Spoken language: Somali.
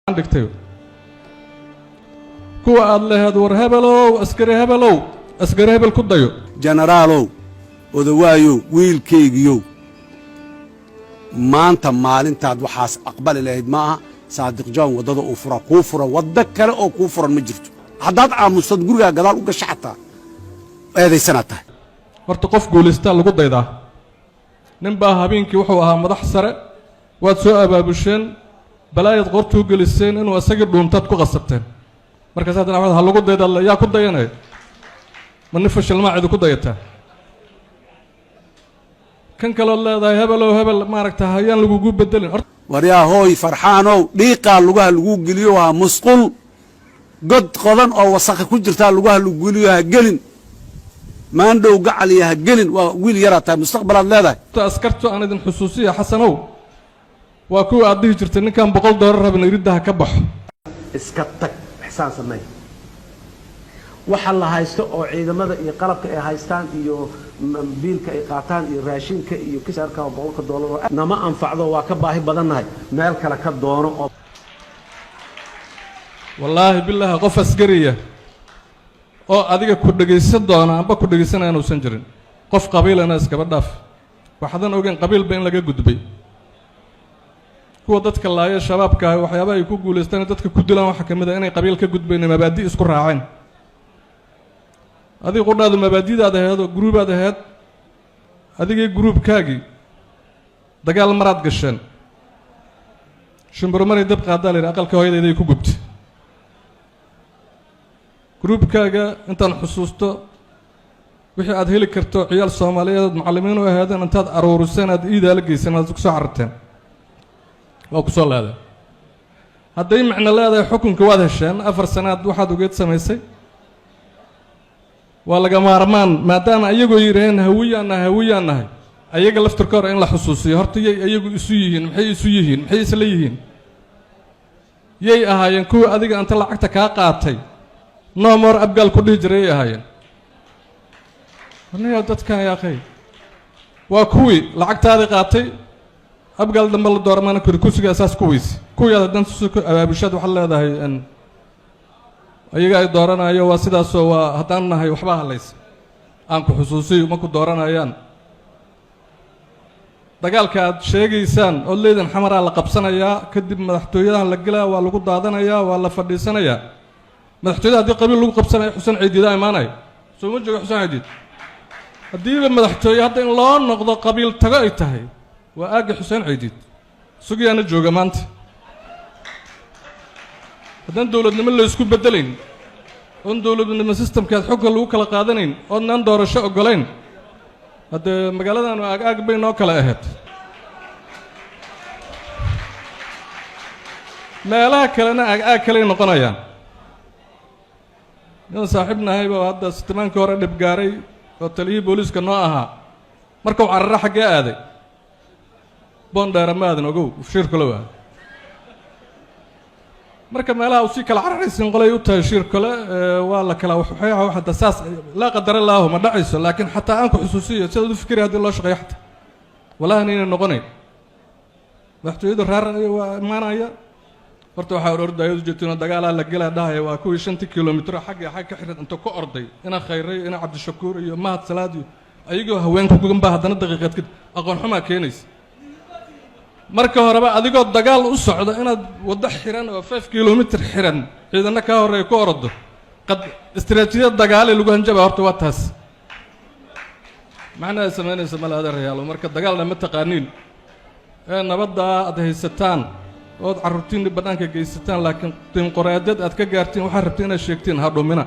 عندك كوا الله هذا ورهبلو أسكري هبل كديو جنرالو ودوايو ويل كيجيو ما أنت مال أنت وحاس أقبل العيد معها صادق جان وضد أفرا كوفرا وذكر أو كوفرا مجرته حداد عام مصدقوا قدر وقشعتها هذه سنته ورتقف جولستان لقد ضيدا نبى هابينك وحوها مدح سرق وتسوء بابوشين بلا يضغطوا جلسين إنه أسجل بومتات كقصبتين مركز هذا العمل هل لقد ضيدا يا كد ضيانه من نفش الماعد كد ضيته كان كلا الله ذا هبل ما ركتها يان لجوج بدلين وريا هوي فرحانو ديقا لغها لغو جليوها مسقول قد قضن أو وساق كجرتا لغها لغو جليوها جلن ما عنده قعليها جلن وويل يراتا مستقبل الله ذا تأسكرت أنا ذن حسوسية حسنو وأكو أديه جرتني كان بقول دور بن يريدها كبح اسكتك إحسان سمي وحلا هايستو أو عيد ماذا يقربك هايستان يو biilka ay qaataan iyo raashinka iyo kisarka $100 nama anfacdo waa ka baahi badanahay meel kale ka doono oo wallahi billahi qof askariya oo adiga ku dhageysan doona amba ku dhageysanayna uusan jirin qof qabiilana iska badhaaf waxadan ogeyn qabiilba in laga gudbay kuwa dadka laaya shabaabka waxyaabaha ay ku guuleystaan dadka ku dilaan waxa kamid ah inay qabiil ka gudbeen mabaadi isku raaceen هذه قلنا هذا مبادئ هذا جروب هذا هذه جروب كاجي دجال مراد قشن شنبرمر يدبق هذا اللي أقل كهيد إذا يكوبت جروب كاجا أنت الحسوسته وحي أدهيل كرتو عيال الصومالية معلمين وهذا أنت أرورسين هذا إذا لقي سنة ذوك سعرتين أو كسول هذا هذا معنى لا هذا حكم كواذا الشان أفر سنة واحد وجد سميسي ولا مارمان ما دام أيجو يرين هويانا أيجو لفتركار إن لا خصوصية هرتي أيجو يسويهن محي يسليهن يي أهاين كو أديك أنت لعكتك قاتي نمر أبقى كل جري أهاين أنا يودتك يا أخي وكوي لعكت هذه قاتي أبقى دم الدور ما نكر كوسك أساس كويس كوي هذا دنس بشاد وحلا هذا هي أن ayaga ay dooranaayo waa sidaas oo waa hadaan nahay waxba halays aan ku xusuusiyo ma ku dooranayaan dagaalka aad sheegaysaan oo leedan xamara la qabsanayaa kadib madaxtooyada la galaa waa lagu daadanayaa waa la fadhiisanayaa madaxtooyada hadii qabiil lagu qabsanayo Xuseen Ciidida imaanay soo ma joogo Xuseen Ciidid hadii madaxtooyada hadda in loo noqdo qabiil tago ay tahay waa aag Xuseen Ciidid sugiyaana jooga maanta haddaan dawladnimo la isku bedelayn oon dawladnimo systemkaad xogka lagu kala qaadanayn oodnaan doorasho ogolayn haddee magaaladan aag bay noo kala ahayd meelaha kalena aag kaley noqonayaan nin saaxiibnahayba hadda sitmaankii hore dhib gaaray oo taliyihii booliiska noo ahaa markuu carara xaggee aaday boondheera ma aadan ogow shirku la waaday marka meelaha uu si kala cararaysan qolay u tahay shir kale waa la kala waxa dasaas la qadar Allah ma dhacayso laakiin xataa aan ku xusuusiyo sida uu fikir hadii loo shaqeeyo xataa walahi inay noqonay waxtooyada raar waa maanaya horta waxa ordayo jeetuna dagaal la galay dhahay waa ku 5 kiiloomitir xagga ka xiran inta ku orday ina khayray ina Cabdishakuur iyo Mahad Salaadi ayagoo haweenku ku ganba hadana daqiiqad kadib aqoon xuma keenaysa marka horeba adigoo dagaal u socdo inaad wada xiran oo 5 kiiloomitir xiran ciidana ka horeey ku ordo qad istiraatiijiyad dagaal lagu hanjaba horta waa taas macnaheedu sameynaysa malaada reyaal marka dagaalna ma taqaaniin nabadda aad haysataan oo carruurtiin banaanka geysataan laakiin dimuqraadiyad aad ka gaartiin waxa rabtiin inaad sheegtiin ha dhumina